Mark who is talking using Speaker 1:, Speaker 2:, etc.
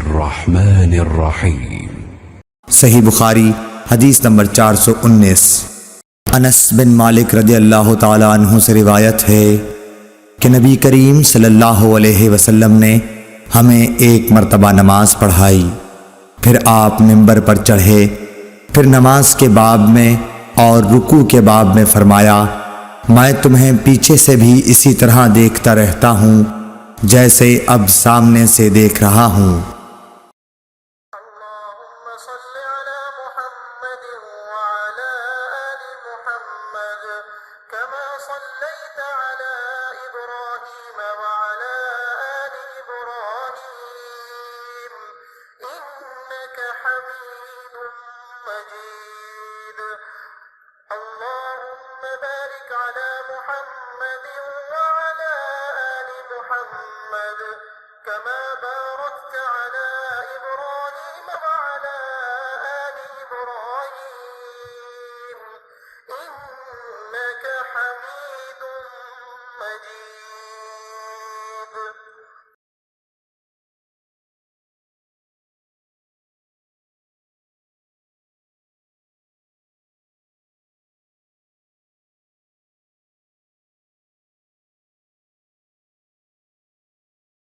Speaker 1: बिस्मिल्लाहिर्रहमानिर्रहीम।
Speaker 2: सही बुखारी हदीस नंबर 419। अनस बिन मालिक रज़ी अल्लाह ताला अन्हु से रिवायत है कि नबी करीम सल्लल्लाहु अलैहि वसल्लम ने हमें एक मर्तबा नमाज पढ़ाई। फिर आप मिंबर पर चढ़े। फिर नमाज के बाब में और रुकू के बाब में फरमाया, मैं तुम्हें पीछे से भी इसी तरह देखता रहता हूँ जैसे अब सामने से देख रहा हूँ।